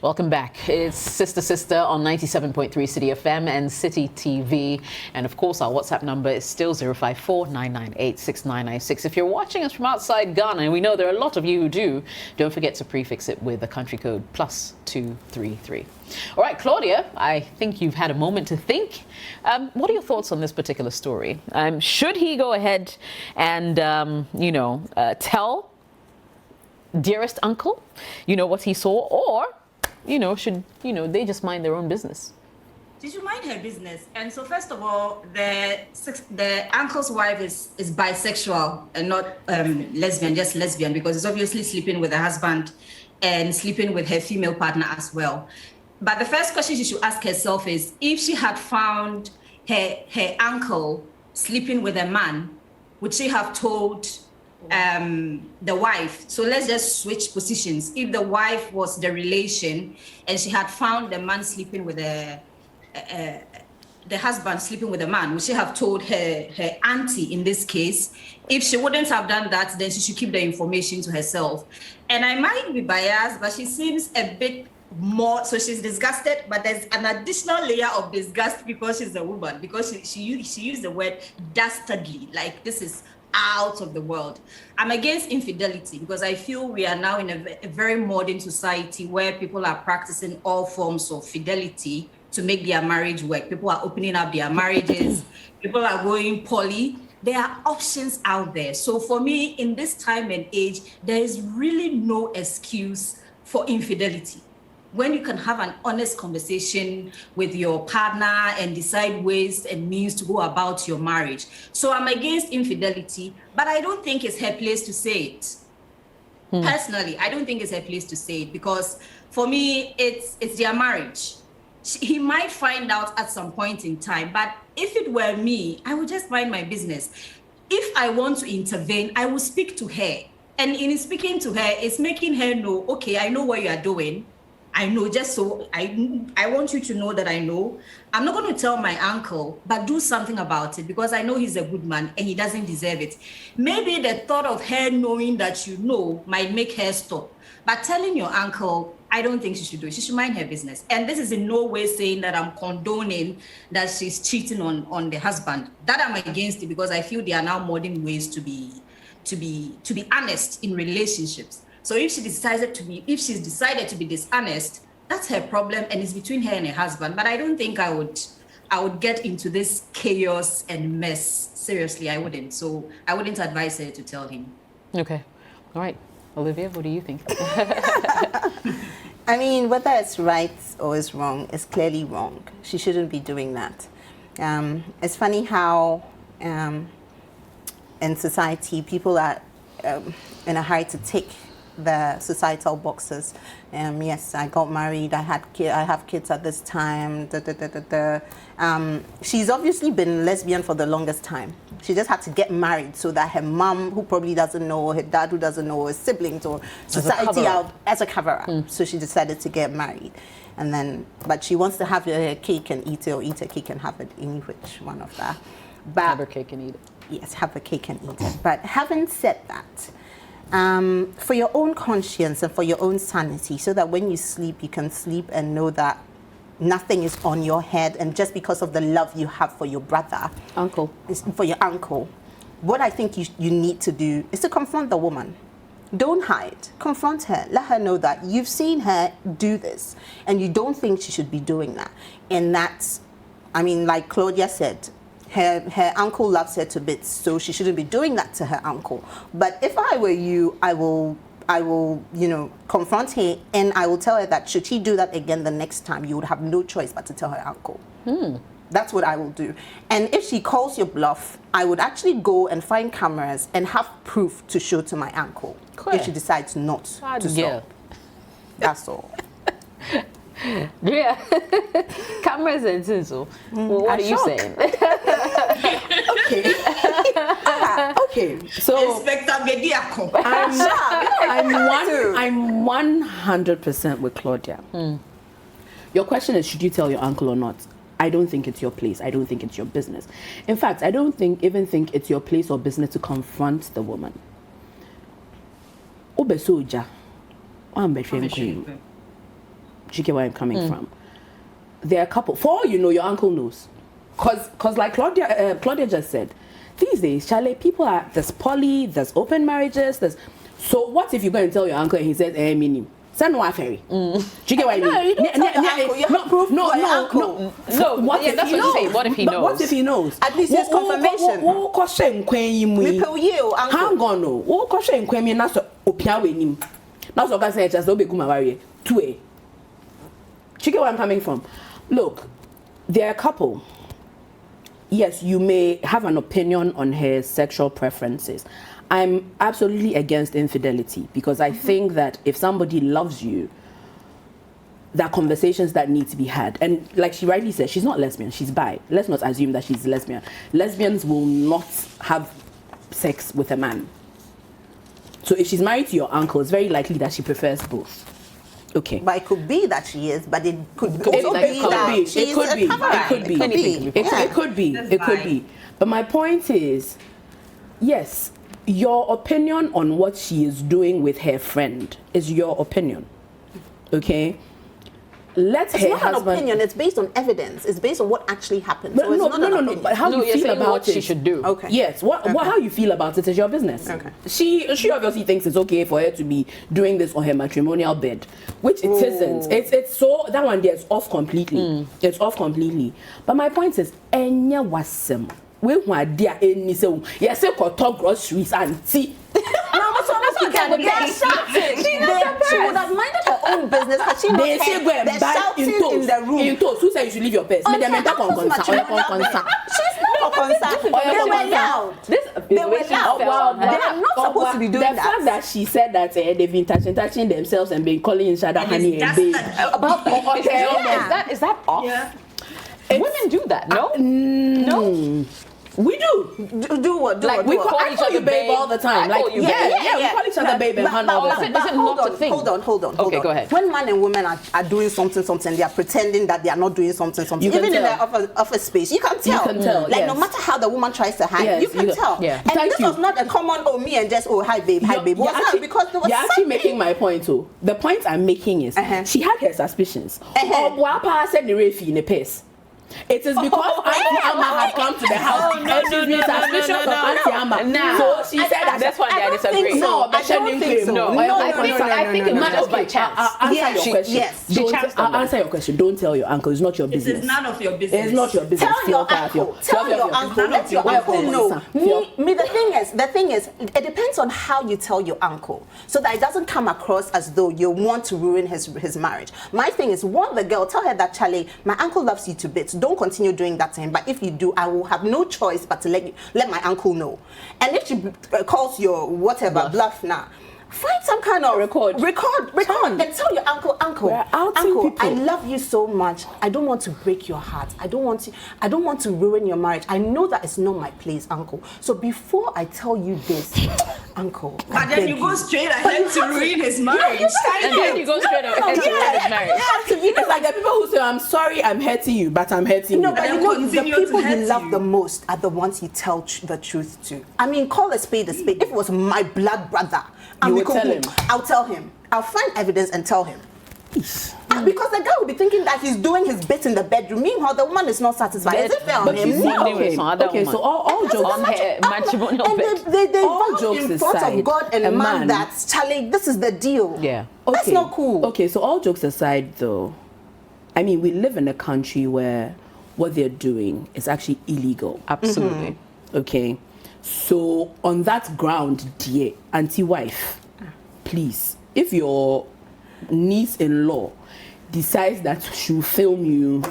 Welcome back. It's Sister Sister on 97.3 City FM and City TV. And of course, our WhatsApp number is still 054-998-6996. If you're watching us from outside Ghana, and we know there are a lot of you who do, don't forget to prefix it with the country code +233. All right, Claudia, I think you've had a moment to think. What are your thoughts on this particular story? Should he go ahead and, tell dearest uncle, what he saw, or, should, they just mind their own business? She should mind her business. And so, first of all, the uncle's wife is bisexual and not lesbian, just lesbian, because it's obviously sleeping with her husband and sleeping with her female partner as well. But the first question she should ask herself is, if she had found her uncle sleeping with a man, would she have told the wife? So let's just switch positions. If the wife was the relation and she had found the man sleeping with the husband sleeping with a man, would she have told her auntie in this case? If she wouldn't have done that, then she should keep the information to herself. And I might be biased, but she seems a bit more, so she's disgusted, but there's an additional layer of disgust because she's a woman, because she used the word dastardly, like this is out of the world. I'm against infidelity because I feel we are now in a very modern society where people are practicing all forms of fidelity to make their marriage work. People are opening up their marriages. People are going poly. There are options out there. So for me, in this time and age, there is really no excuse for infidelity. When you can have an honest conversation with your partner and decide ways and means to go about your marriage. So I'm against infidelity, but I don't think it's her place to say it. Personally, I don't think it's her place to say it because for me, it's their marriage. He might find out at some point in time, but if it were me, I would just mind my business. If I want to intervene, I will speak to her. And in speaking to her, it's making her know, okay, I know what you are doing. I know, just so I want you to know that I know. I'm not going to tell my uncle, but do something about it because I know he's a good man and he doesn't deserve it. Maybe the thought of her knowing that you know might make her stop. But telling your uncle, I don't think she should do it. She should mind her business. And this is in no way saying that I'm condoning that she's cheating on the husband. That I'm against it because I feel there are now modern ways to be honest in relationships. So if she's decided to be dishonest, that's her problem and it's between her and her husband. But I don't think I would get into this chaos and mess. Seriously, I wouldn't. So I wouldn't advise her to tell him. Okay. All right. Olivia, what do you think? I mean, whether it's right or it's wrong, it's clearly wrong. She shouldn't be doing that. It's funny how in society people are in a hurry to tick the societal boxes. Yes, I got married. I have kids at this time. She's obviously been lesbian for the longest time. She just had to get married so that her mom, who probably doesn't know, or her dad, who doesn't know, or her siblings, or society out as a cover-up. So she decided to get married, but she wants to have her cake and eat it, or eat her cake and have it, any which one of that. But have her cake and eat it. Yes, have her cake and eat it. But having said that, for your own conscience and for your own sanity, so that when you sleep, you can sleep and know that nothing is on your head, and just because of the love you have for your brother, for your uncle, what I think you need to do is to confront the woman. Don't hide. Confront her. Let her know that you've seen her do this, and you don't think she should be doing that. And that's, I mean, like Claudia said, her uncle loves her to bits, so she shouldn't be doing that to her uncle. But if I were you, I will, confront her, and I will tell her that should she do that again the next time, you would have no choice but to tell her uncle. That's what I will do. And if she calls your bluff, I would actually go and find cameras and have proof to show to my uncle if she decides not to stop. That's all. Yeah. Cameras and tinsel. Well, what are you saying? Okay. Okay. So I'm 100% with Claudia. Your question is, should you tell your uncle or not? I don't think it's your place. I don't think it's your business. In fact, I don't even think it's your place or business to confront the woman. Do you get where I'm coming from? There are a couple. For all you know, your uncle knows. Because like Claudia just said, these days, Charlie, people are, there's poly, there's open marriages, so what if you go and tell your uncle and he says, minim? Send no ferry. Do you get what I mean? No. What if he knows? What if he knows? What if he knows? At least there's confirmation. Hang on, no. What question kwemi na so opia we nim. Na so ka say just obe kuma wari 2A. Do you get where I'm coming from? Look, there are a couple. Yes, you may have an opinion on her sexual preferences. I'm absolutely against infidelity because I think that if somebody loves you, there are conversations that need to be had. And like she rightly said, she's not lesbian, she's bi. Let's not assume that she's lesbian. Lesbians will not have sex with a man. So if she's married to your uncle, it's very likely that she prefers both. Okay. But it could be that she is, but it could also It could be. But my point is, yes, your opinion on what she is doing with her friend is your opinion. Okay? It's not an opinion, it's based on evidence. It's based on what actually happened. So no. But how you feel about what she should do. Okay. Yes, how you feel about it is your business. Okay. She obviously thinks it's okay for her to be doing this on her matrimonial bed, which it isn't. It's so that one there is off completely. It's off completely. But my point is, enya wasem. We want dear any so yes, talk groceries and tea. She would have minded her own business because she they say go and buy in the room. In toast. Who said you should leave your purse? She's not concerned. They were loud. They were loud. They are not supposed to be doing that. The fact that she said that they've been touching themselves and been calling each other honey and babe. Is that off? Yeah. Women do that, no? No. We do. Do what? We call each other babe all the time. We call each other babe and honey all the time. Is it not a thing? Hold on. Okay, go ahead. When man and women are doing something, they are pretending that they are not doing something. Even in their office space, you can tell. Like no matter how the woman tries to hide, you can tell. Yeah. And this was not a common me and just hi babe. Because there was you're actually making my point too. The point I'm making is she had her suspicions. Wapa said the refi in the pace. It is because Auntie Amma had come to the house and she's been suspicious of Auntie Amma. So she said that's why I disagree. No, I don't think so. I think it matters by chance. Answer your question. Yes. Answer your question. Don't tell your uncle. It's not your business. It is none of your business. It's not your business. Tell your uncle. Let your uncle know. The thing is, it depends on how you tell your uncle, so that it doesn't come across as though you want to ruin his marriage. My thing is, warn the girl. Tell her that Charlie, my uncle loves you to bits. Don't continue doing that to him. But if you do, I will have no choice but to let my uncle know. And if she calls your bluff now. Find some kind of record, and tell your uncle, I love you so much. I don't want to break your heart. I don't want to ruin your marriage. I know that it's not my place, uncle. So before I tell you this, uncle, but then you go straight ahead to ruin his marriage. And then you go straight ahead to ruin his marriage. It's like the people who say, I'm sorry, I'm hurting you, but I'm hurting you. No, but you know, the people you love the most are the ones you tell the truth to. I mean, call a spade a spade. If it was my blood brother, I'll tell him. I'll find evidence and tell him. Because the guy will be thinking that he's doing his bit in the bedroom. Meanwhile, the woman is not satisfied. Is it fair on him? No. Okay, so all jokes on her matrimonial bed. They all jokes in front aside, of God and man that, Charlie, this is the deal. Yeah. That's not cool. Okay, so all jokes aside, though, I mean, we live in a country where what they're doing is actually illegal. Absolutely. Okay. So on that ground, dear auntie wife, please, if your niece-in-law decides that she'll film you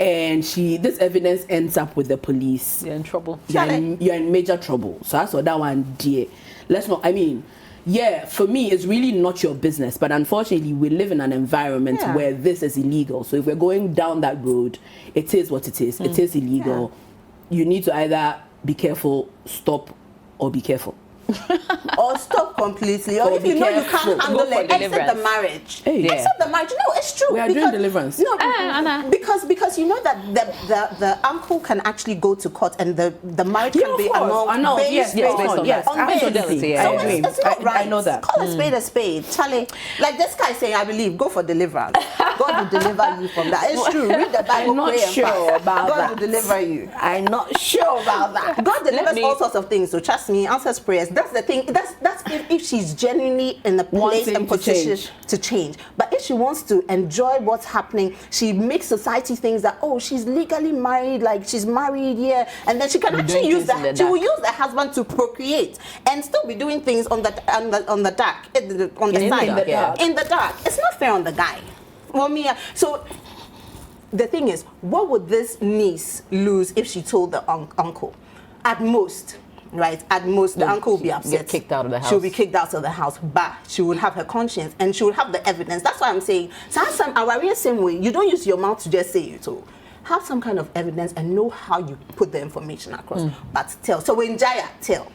and this evidence ends up with the police, you're in trouble. You're in major trouble. So that's what that one, dear. Let's not, I mean, yeah, for me, it's really not your business. But unfortunately, we live in an environment where this is illegal. So if we're going down that road, it is what it is. It is illegal. You need to either be careful, stop, or be careful. or stop completely, or Or if be you know you careful. can't handle Go for it, exit the deliverance. marriage. Hey. Yeah. Exit the marriage. No, it's true. We are doing deliverance. No, Anna. because you know that the uncle can actually go to court and the marriage Yeah, can of be course. annulled I know. based Yes, yes, on, based on yes, that. on basis. Infidelity, yeah. So I agree. it's not right. I know that. Call a spade a spade. Charlie, like this guy saying, I believe, go for deliverance. God will deliver you from that. It's true. Read the Bible, I'm not pray and sure fast. about God that. will deliver you. I'm not sure about that. God delivers me- all sorts of things, so trust me, answers prayers. That's the thing. That's if she's genuinely in a place Wanting and to position change. to change. But if she wants to enjoy what's happening, she makes society thinks that, oh, she's legally married, like she's married, yeah, and then she can actually doing use things in that. the She will dark. use the husband to procreate and still be doing things on the dark, on the In the side, dark, yeah. in the dark. It's not fair on the guy. Well, Mia, so. The thing is, what would this niece lose if she told the uncle? At most, right? At most, the uncle will be upset. Get kicked out of the house. She'll be kicked out of the house, but she would have her conscience and she would have the evidence. That's why I'm saying, same way, you don't use your mouth to just say it all. Have some kind of evidence and know how you put the information across. But tell. So when Jaya, tell.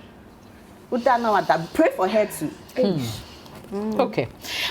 Pray for her too. Okay.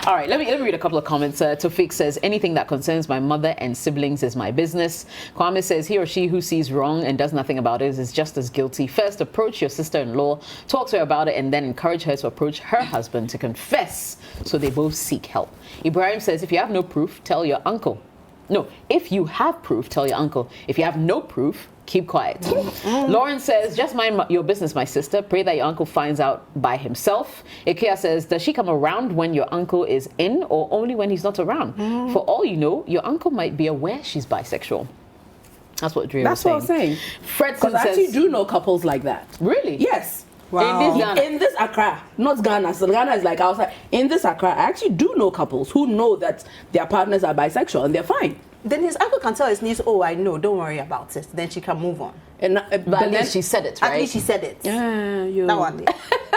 All right. Let me read a couple of comments. Tofik says, anything that concerns my mother and siblings is my business. Kwame says, he or she who sees wrong and does nothing about it is just as guilty. First, approach your sister-in-law, talk to her about it, and then encourage her to approach her husband to confess so they both seek help. Ibrahim says, if you have no proof, tell your uncle. No, if you have proof, tell your uncle. If you have no proof, keep quiet. Lauren says, just mind your business, my sister. Pray that your uncle finds out by himself. Ikea says, does she come around when your uncle is in or only when he's not around? For all you know, your uncle might be aware she's bisexual. That's what Drea was saying. That's what I'm saying. Fredson Because I actually says, do know couples like that. really? Yes. In this Ghana? In this Accra, not Ghana. So Ghana is like outside. In this Accra, I actually do know couples who know that their partners are bisexual and they're fine. Then his uncle can tell his niece, oh, I know, don't worry about it. Then she can move on. And But at least she said it, right? At least she said it. yeah, you. That one day.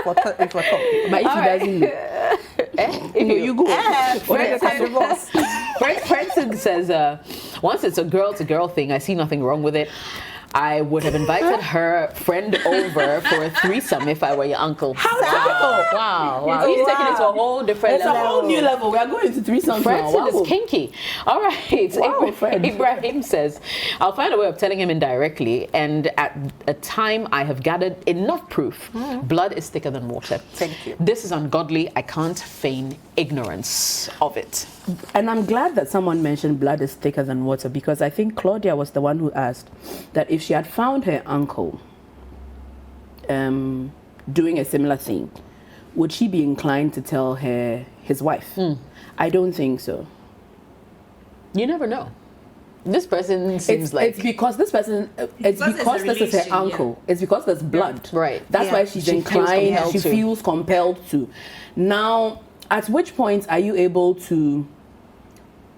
For But if he doesn't know, you go. Fredson says, once it's a girl-to-girl thing, I see nothing wrong with it. I would have invited her friend over for a threesome if I were your uncle. How typical. Wow. He's taking it to a whole different It's level. a whole new level. We are going to threesomes now. Fredson Wow. is kinky. All right. Wow, Fred. Ibrahim says, I'll find a way of telling him indirectly, and at a time I have gathered enough proof. Blood is thicker than water. Thank you. This is ungodly. I can't feign ignorance of it. And I'm glad that someone mentioned blood is thicker than water, because I think Claudia was the one who asked that if she had found her uncle doing a similar thing, would she be inclined to tell his wife? I don't think so. You never know. This person seems It's because this person, it's Because because there's a this is her relation, uncle. It's because there's blood. Right. That's Yeah. why she's She feels inclined, compelled she to. feels compelled to. Now, at which point are you able to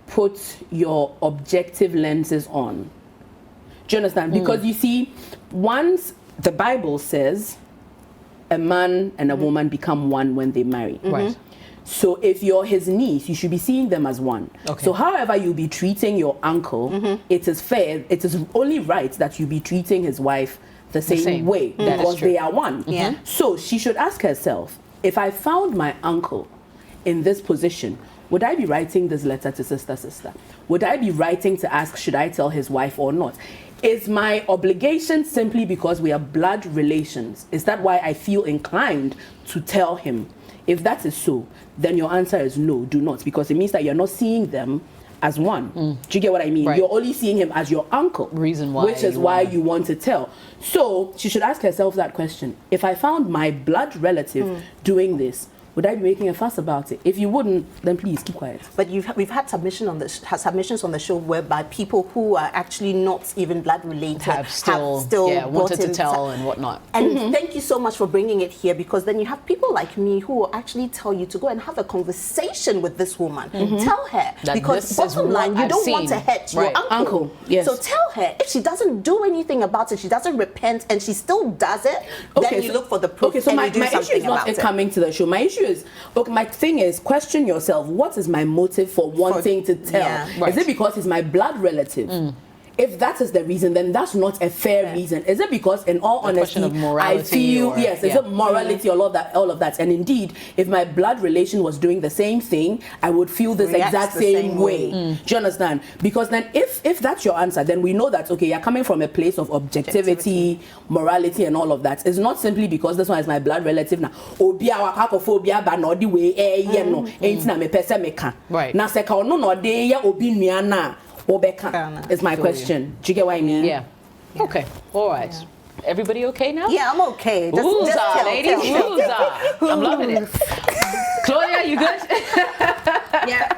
put your objective lenses on? Do you understand? Because you see, once the Bible says a man and a woman become one when they marry. Right. So if you're his niece, you should be seeing them as one. Okay. So however you be treating your uncle, it is fair, it is only right that you be treating his wife the same, same. way, That is because true. they are one. Yeah. So she should ask herself, if I found my uncle in this position, would I be writing this letter to sister? Would I be writing to ask, should I tell his wife or not? Is my obligation simply because we are blood relations? Is that why I feel inclined to tell him? If that is so, then your answer is no, do not, because it means that you're not seeing them as one. Do you get what I mean? Right. You're only seeing him as your uncle. Reason why Which is you why wanna- you want to tell. So she should ask herself that question. If I found my blood relative doing this, would I be making a fuss about it? If you wouldn't, then please keep quiet. But we've had submissions on the show whereby people who are actually not even blood related Have still brought wanted to in tell and whatnot. And thank you so much for bringing it here, because then you have people like me who will actually tell you to go and have a conversation with this woman. Tell her, That because this is bottom line, what you I've don't want to seen. hurt Right. your Uncle, yes. So tell her, if she doesn't do anything about it, she doesn't repent, and she still does it, then you look for the proof Okay, so and my you do issue something is not about it it. coming to the show. My issue is, okay, my thing is, question yourself. What is my motive for wanting to tell? yeah. Right. Is it because he's my blood relative? if that is the reason, then that's not a fair reason. Is it because, in all honesty, I feel is it morality, all of that? And indeed, if my blood relation was doing the same thing, I would feel this exact same way. Do you understand? Because then, if that's your answer, then we know that, okay, you're coming from a place of objectivity, morality, and all of that. It's not simply because this one is my blood relative. Now, right. Now, is my question. Do you get what I mean? Yeah. Okay. All right. Everybody okay now? Yeah, I'm okay. Woozah, ladies. Woozah. I'm loving it. Claudia, you good? Yeah.